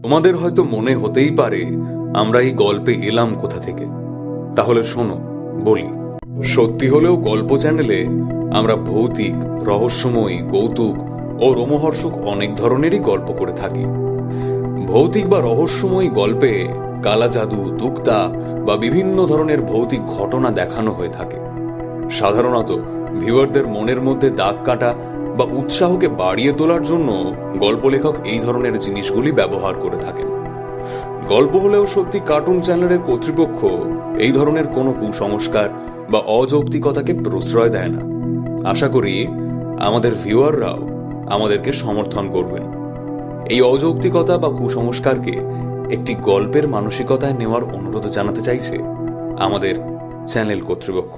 তোমাদের হয়তো মনে হতেই পারে আমরা এই গল্পে এলাম কোথা থেকে। তাহলে শোনো, বলি। সত্যি হলেও গল্প চ্যানেলে আমরা ভৌতিক, রহস্যময়ী, কৌতুক ও রোমহর্ষক অনেক ধরনেরই গল্প করে থাকি। ভৌতিক বা রহস্যময়ী গল্পে কালা জাদু, তুক্তা বা বিভিন্ন ধরনের ভৌতিক ঘটনা দেখানো হয়ে থাকে। সাধারণত ভিউয়ারদের মনের মধ্যে দাগ কাটা বা উৎসাহকে বাড়িয়ে তোলার জন্য গল্প লেখক এই ধরনের জিনিসগুলি ব্যবহার করে থাকেন। গল্প হলেও সত্যি কার্টুন চ্যানেলের কর্তৃপক্ষ এই ধরনের কোনো কুসংস্কার বা অযৌক্তিকতাকে প্রশ্রয় দেয় না। আশা করি আমাদের ভিউয়াররাও আমাদেরকে সমর্থন করবেন। এই অযৌক্তিকতা বা কুসংস্কারকে একটি গল্পের মানসিকতায় নেওয়ার অনুরোধ জানাতে চাইছে আমাদের চ্যানেল কর্তৃপক্ষ।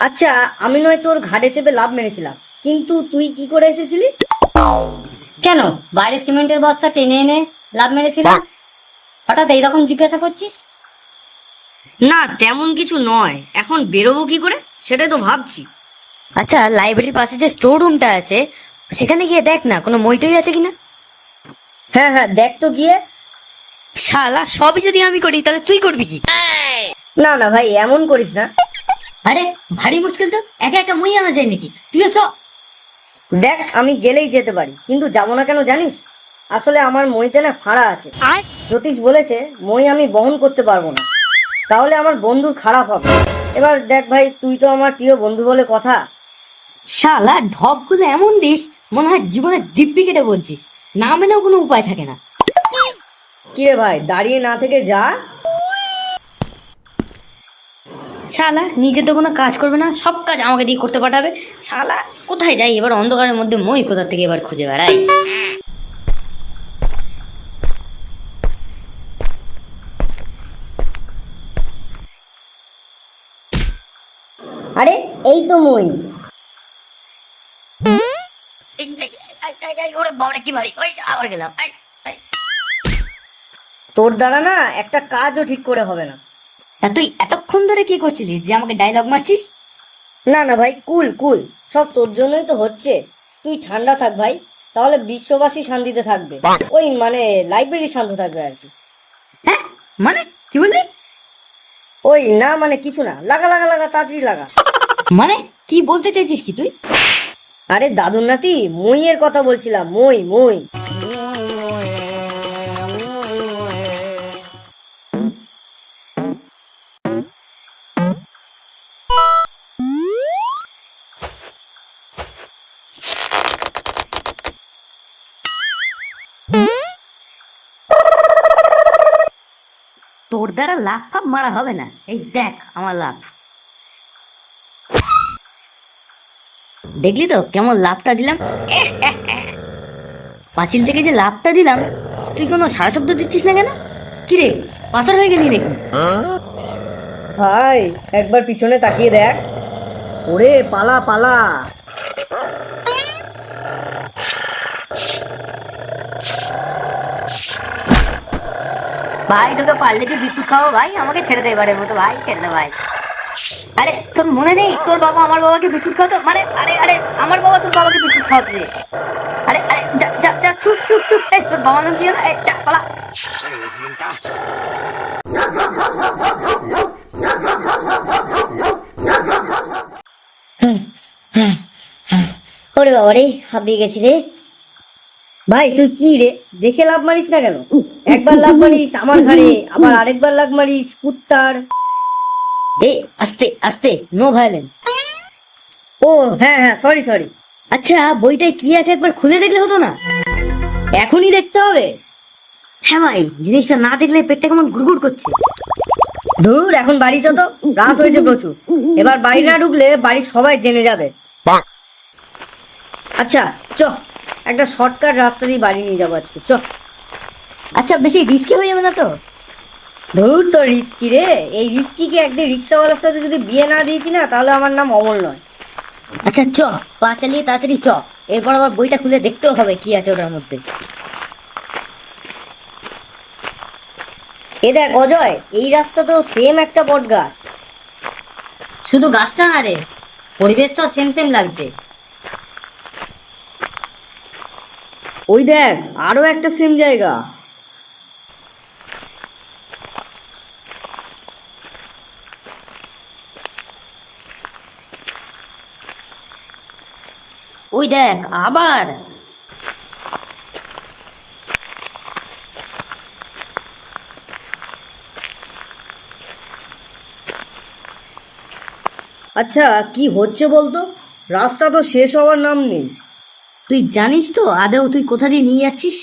আচ্ছা, আমি নয় তোর ঘাড়ে চেপে লাফ মেরেছিলাম, কিন্তু তুই কি করে এসেছিলি? কেন বাইরে সিমেন্টের বস্তা টেনে এনে লাভ মেরেছিলাম? হঠাৎ এইরকম জিজ্ঞাসা করছিস? না, তেমন কিছু নয়। এখন বেরোবো কি করে সেটাই তো ভাবছি। আচ্ছা, লাইব্রেরির পাশে যে স্টোর রুমটা আছে সেখানে গিয়ে দেখ না কোনো মইটই আছে কিনা। হ্যাঁ হ্যাঁ, দেখ তো গিয়ে। শালা, সবই যদি আমি করি তাহলে তুই করবি কি? না না ভাই, এমন করিস না। আরে ভারী মুশকিল তো, একা একা মই আনা যায় নাকি? তুইও চ। দেখ, আমি গেলেই যেতে পারি, কিন্তু যাবো না কেন জানিস? আসলে আমার মইতে না ফাঁড়া আছে। জ্যোতিষ বলেছে মই আমি বহন করতে পারবো না, তাহলে আমার বন্ধুর খারাপ হবে। এবার দেখ ভাই, তুই তো আমার প্রিয় বন্ধু বলে কথা। শালা, ঢপগুলো এমন দিস মনে হয় জীবনে দিব্যি কেটে বলছিস, না মেনেও কোনো উপায় থাকে না। কি রে ভাই, দাঁড়িয়ে না থেকে যা। শালা নিজে তো কোনো কাজ করবে না, সব কাজ আমাকে দিয়ে করতে পাঠাবে। শালা কোথায় যাই এবার? অন্ধকারের মধ্যে মই কোথা থেকে এবার খুঁজে বেড়াই। আরে এই তো মই। ওরে বাবারে কি ভারী! ওই আবার গেলাম। তোর দ্বারা না একটা কাজও ঠিক করে হবে না। তা তুই এতক্ষণ ধরে কি করছিলিস যে আমাকে ডায়লগ মারছিস? না না ভাই, কুল কুল, সব তোর জন্যই তো হচ্ছে। তুই ঠান্ডা থাক ভাই, তাহলে বিশ্ববাসী শান্তিতে থাকবে। ওই মানে লাইব্রেরি শান্ত থাকবে আর কি। হ্যাঁ মানে কি বললি? ওই না মানে কিছু না, লাগা লাগা লাগা, তাড়াতাড়ি লাগা। মানে কি বলতে চাইছিস কি তুই? আরে দাদুর নাতি, মইয়ের কথা বলছিলাম। মই মই। তোর দ্বারা লাফ ফাপ মারা হবে না। এই দেখ আমার লাফ, দেখলি তো কেমন লাফটা দিলাম? পাঁচিল থেকে যে লাফটা দিলাম, তুই কোনো সারা শব্দ দিচ্ছিস না কেন? কিরে, পাথর হয়ে গেলি নাকি? ভাই একবার পিছনে তাকিয়ে দেখ। ওরে পালা পালা। ভাই তোকে পারলে যে বিস্কুট খাবো ভাই, আমাকে ছেড়ে দে এবারের মতো ভাই, ছেড়ে দে ভাই। আরে তোর মনে নেই তোর বাবা আমার বাবাকে বিস্কুট খাওয়াতো? মানে আরে আরে আমার বাবা তোর বাবাকে বিস্কুট খাওয়াতো রে। আরে আরে যা যা যা, চুপ চুপ চুপ। এই তোর বাবার নাম কি হলো? এই যা পালা। ওরে বাবা রে, হাঁপিয়ে গেছি রে। ভাই তুই কি রে, দেখে লাভ মারিস না কেন? একবার লাভ মারিস আমার ঘাড়ে, আবার আরেকবার লাভ মারিস কুত্তার। এই আস্তে আস্তে, নো ভায়োলেন্স। ও হ্যাঁ হ্যাঁ, সরি সরি। আচ্ছা, বইটায় কি আছে একবার খুলে দেখলে হতো না? এখনই দেখতে হবে? হ্যাঁ ভাই, জিনিসটা না দেখলে পেটটা কেমন গুড়গুড় করছে। ধুর, এখন বাড়ি চো তো, রাত হয়েছে প্রচুর। এবার বাড়ি না ঢুকলে বাড়ির সবাই জেনে যাবে। আচ্ছা চ, একটা শর্টকাট রাস্তা দিয়ে বাড়ি নিয়ে যাবো আজকে, চ। আচ্ছা, বেশি রিস্কি হয়ে যাবে না তো? ধুর, তো রিস্কি রে, এই রিস্কিকে একদিন রিক্সাওয়ালার সাথে যদি বিয়ে না দিয়েছি না, তাহলে আমার নাম অমল নয়। আচ্ছা চ, পা চালিয়ে তাড়াতাড়ি চ। এরপর আবার বইটা খুলে দেখতেও হবে কি আছে ওটার মধ্যে। এ দেখ অজয়, এই রাস্তা তো সেম একটা বট গাছ। শুধু গাছটা না রে, পরিবেশটাও সেম সেম লাগছে। ওই দেখ, আরো একটা সেম জায়গা। ওই দেখ আবার। আচ্ছা, কি হচ্ছে বলতো? রাস্তা তো শেষ হওয়ার নাম নেই। তুই জানিস তো আদেও তুই কোথা দিয়ে নিয়ে যাচ্ছিস?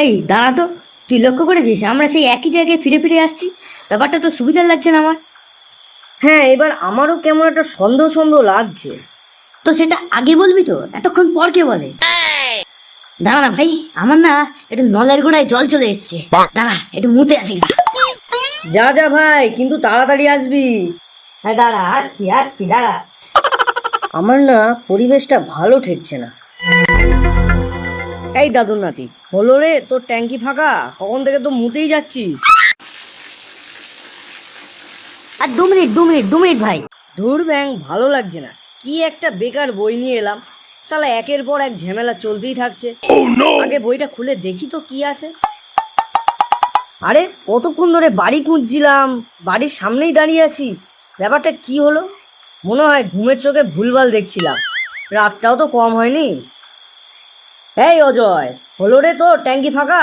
এই দাঁড়া তো, তুই লক্ষ্য করেছিস আমরা সেই একই জায়গায় ফিরে ফিরে আসছি? ব্যাপারটা তো সুবিধার লাগছে না আমার। হ্যাঁ, এবার আমারও কেমন একটা সন্দেহ সন্দেহ লাগছে। তো সেটা আগে বলবি তো, এতক্ষণ পর কে বলে? দাঁড়া না ভাই, আমার না একটু নলের গোড়ায় জল চলে এসছে। দাঁড়া, একটু মুতে আসি। যা যা ভাই, কিন্তু তাড়াতাড়ি আসবি। হ্যাঁ দাঁড়া, আসছি আসছি, দাঁড়া। আমার না পরিবেশটা ভালো ঠেকছে না। এই দাদুর নাতি, হলো রে তোর ট্যাঙ্কি ফাঁকা? কখন থেকে তো মুতেই যাচ্ছিস। আর 2 মিনিট ভাই। ধুর ব্যাং, ভালো লাগছে না। কি একটা বেকার বই নিয়ে এলাম, শালা একের পর এক ঝামেলা চলতেই থাকছে। আগে বইটা খুলে দেখি তো কি আছে। আরে কতক্ষণ ধরে বাড়ি খুঁজছিলাম, বাড়ির সামনেই দাঁড়িয়ে আছি। ব্যাপারটা কি হলো? মনে হয় ঘুমের চোখে ভুলভাল দেখছিলাম। রাতটাও তো কম হয়নি। এই অজয়, হলো রে তোর ট্যাঙ্কি ফাঁকা?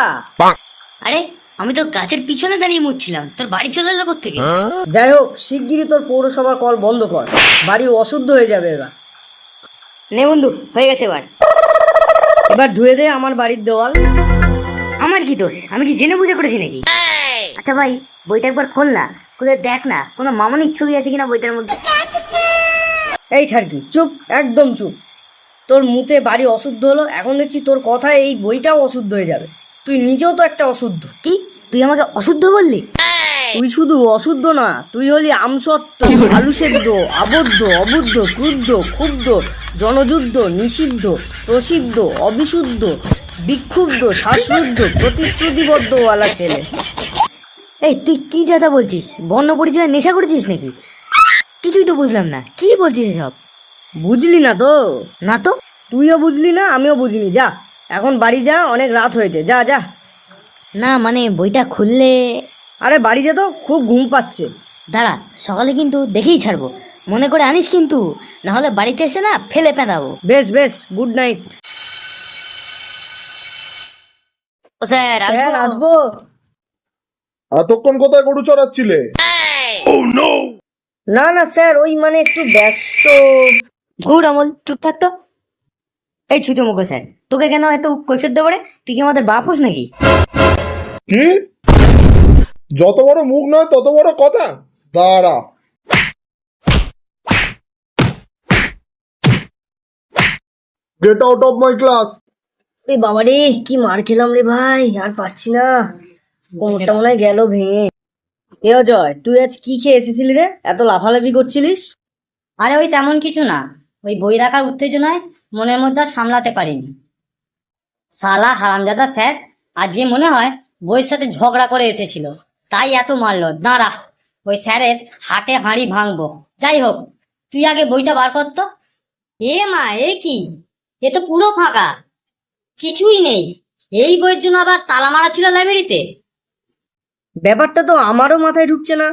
আরে আমি তো গাছের পিছনে দাঁড়িয়ে মুছছিলাম, তোর বাড়ি চলে এলো কোত্থেকে? যাই হোক, শিগগিরই তোর পৌরসভার কল বন্ধ কর, বাড়ি অশুদ্ধ হয়ে যাবে। এবার নে বন্ধু, হয়ে গেছে এবার। এবার ধুয়ে দে আমার বাড়ির দেওয়াল। আমার কি দোষ? আমি কি জেনে বুঝে করেছি নাকি? আচ্ছা ভাই, বইটা একবার খোল না, খুলে দেখ না কোনো মামনির ছবি আছে কিনা বইটার মধ্যে। এই ঠার্কি, চুপ, একদম চুপ। তোর মুতে বাড়ি অশুদ্ধ হলো, এখন দেখছি তোর কথায় এই বইটাও অশুদ্ধ হয়ে যাবে। তুই নিজেও তো একটা অশুদ্ধ। কি, তুই আমাকে অশুদ্ধ বললি? তুই শুধু অশুদ্ধ না, তুই হলি আমসত্ত্ব, আলু সেদ্ধ, আবদ্ধ, অবুদ্ধ, ক্রুদ্ধ, ক্ষুব্ধ, জনযুদ্ধ, নিষিদ্ধ, প্রসিদ্ধ, অবিশুদ্ধ, বিক্ষুব্ধ, শ্বাসরুদ্ধ, প্রতিশ্রুতিবদ্ধওয়ালা ছেলে। এই তুই কি যাতা বলছিস? বর্ণ পরিচয় নেশা করেছিস নাকি? কিছুই তো বুঝলাম না, কি বলছিস সব? বুঝলি না তো? না তো। তুইও বুঝলি না, আমিও বুঝিনি। যা, এখন বাড়ি যা, অনেক রাত হয়েছে, যা যা। না মানে বইটা খুললে। আরে বাড়ি যা তো, খুব ঘুম পাচ্ছে। দাঁড়া, সকালে কিন্তু দেখেই ছাড়বো, মনে করে আনিস কিন্তু, না হলে বাড়িতে এসে না ফেলে পেঁদাবো। বেশ বেশ, গুড নাইট। ও স্যার, স্যার আসবো? এতক্ষণ কোথায় গরু চড়াচ্ছিলে? না না স্যার, ওই মানে একটু ব্যস্ত। গুড অমল, চুপ থাকতো। এই ছুটো মুখো স্যার, তোকে কেন এত কৈফিয়ত দেবো রে? তুই কি আমাদের বাপ হোস নাকি? কি? যত বড় মুখ নয় তত বড় কথা। দাঁড়া। Get out of my class. এ বাবা রে, কি মার খেলাম রে ভাই, আর পারছি না। কোমরটা মনে হয় গেল ভেঙে। এ অজয়, তুই আজ কি খেয়ে এসেছিলি রে, এত লাফালাফি করছিলিস? আরে ওই তেমন কিছু না, ওই বই রাখার উত্তেজনায় মনের মধ্যে আর সামলাতে পারিনি। শালা হারামজাদা স্যার আজকে মনে হয় বইয়ের সাথে ঝগড়া করে এসেছিল, তাই এত মারলো। দাঁড়া, ওই স্যারের হাটে হাঁড়ি ভাঙবো। যাই হোক, তুই আগে বইটা বার কর তো। এ মা, এ কি? এ তো পুরো ফাঁকা, কিছুই নেই। এই বইয়ের জন্য আবার তালা মারা ছিল লাইব্রেরিতে? ব্যাপারটা তো আমারও মাথায় ঢুকছে না।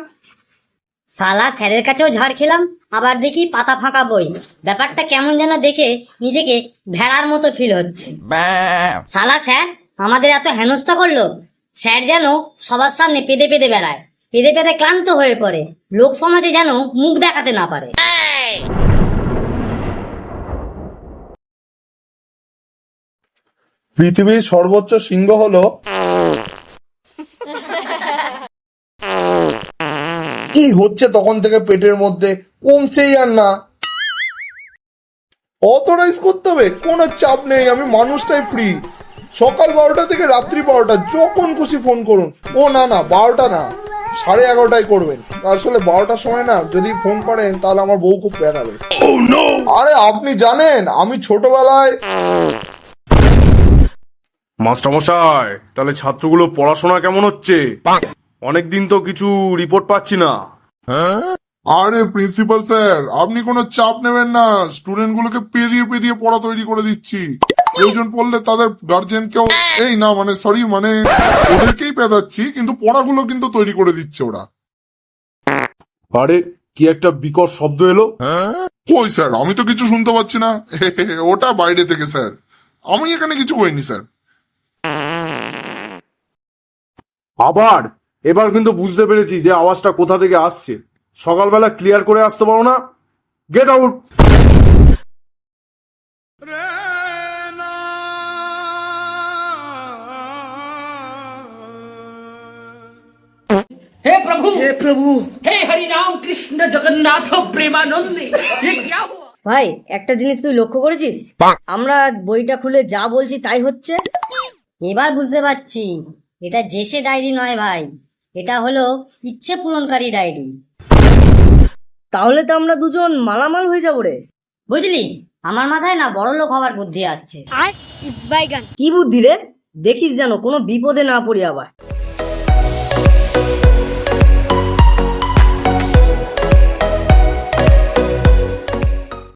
শালা স্যারের কাছেও ঝাড় খেলাম, আবার দেখি পাতা ফাঁকা বই। ব্যাপারটা কেমন যেন দেখে নিজেকে ভেড়ার মতো ফিল হচ্ছে। শালা স্যার আমাদের এত হেনস্থা করলো। স্যার যেন সবার সামনে পেদে পেদে বেড়ায়, পেদে পেদে ক্লান্ত হয়ে পড়ে, লোক সমাজে যেন মুখ দেখাতে না পারে। পৃথিবীর সর্বোচ্চ সিংহ হলো কি হচ্ছে তখন থেকে পেটের মধ্যে, কমছেই আর না। অথরাইজ করতে হবে, কোনো চাপ নেই, আমি মানুষটাই ফ্রি। সকাল 12টা থেকে রাত্রি 12টা যখন খুশি ফোন করুন। ও না না 12টা না, 11:30টায় করবেন। আসলে 12টার সময় না যদি ফোন করেন তাহলে আমার বউ খুব পেটাবে। আরে আপনি জানেন আমি ছোটবেলায় মাস্টারমশাই, তাহলে ছাত্রগুলো পড়াশোনা কেমন হচ্ছে? অনেকদিন তো কিছু রিপোর্ট পাচ্ছি না। আরে প্রিন্সিপাল স্যার, আপনি কোনো চাপ নেবেন না, স্টুডেন্ট গুলোকে পেদিয়ে পেদিয়ে পড়া তৈরি করে দিচ্ছি। প্রয়োজন পড়লে তাদের গার্জেনকেও, এই না মানে সরি মানে ওদেরকেই পেদাচ্ছি, কিন্তু পড়াগুলো কিন্তু তৈরি করে দিচ্ছে ওরা। আরে কি একটা বিকট শব্দ এলো। কই স্যার, আমি তো কিছু শুনতে পাচ্ছি না। ওটা বাইরে থেকে স্যার, আমি এখানে কিছু করিনি স্যার। আবার এবার কিন্তু বুঝতে পেরেছি যে আওয়াজটা কোথা থেকে আসছে। সকালবেলা ক্লিয়ার করে আসতে পারো না? Get out. हे प्रभु हे हरि राम कृष्ण जगन्नाथ प्रेमानंदी, ये क्या हुआ? ভাই একটা জিনিস তুই লক্ষ্য করেছিস, আমরা বইটা খুলে যা বলছি তাই হচ্ছে। এবার বুঝতে পারছি এটা জেসে ডায়েরি নয় ভাই, এটা হলো ইচ্ছে পূরণকারী ডায়েরি। তাহলে তো আমরা দুজন মালামাল হয়ে যাবো রে। বুঝলি, আমার মাথায় না বড় লোক হওয়ার বুদ্ধি আসছে। কি বুদ্ধি রে? দেখিস যেন কোনো বিপদে না পড়ি আবার।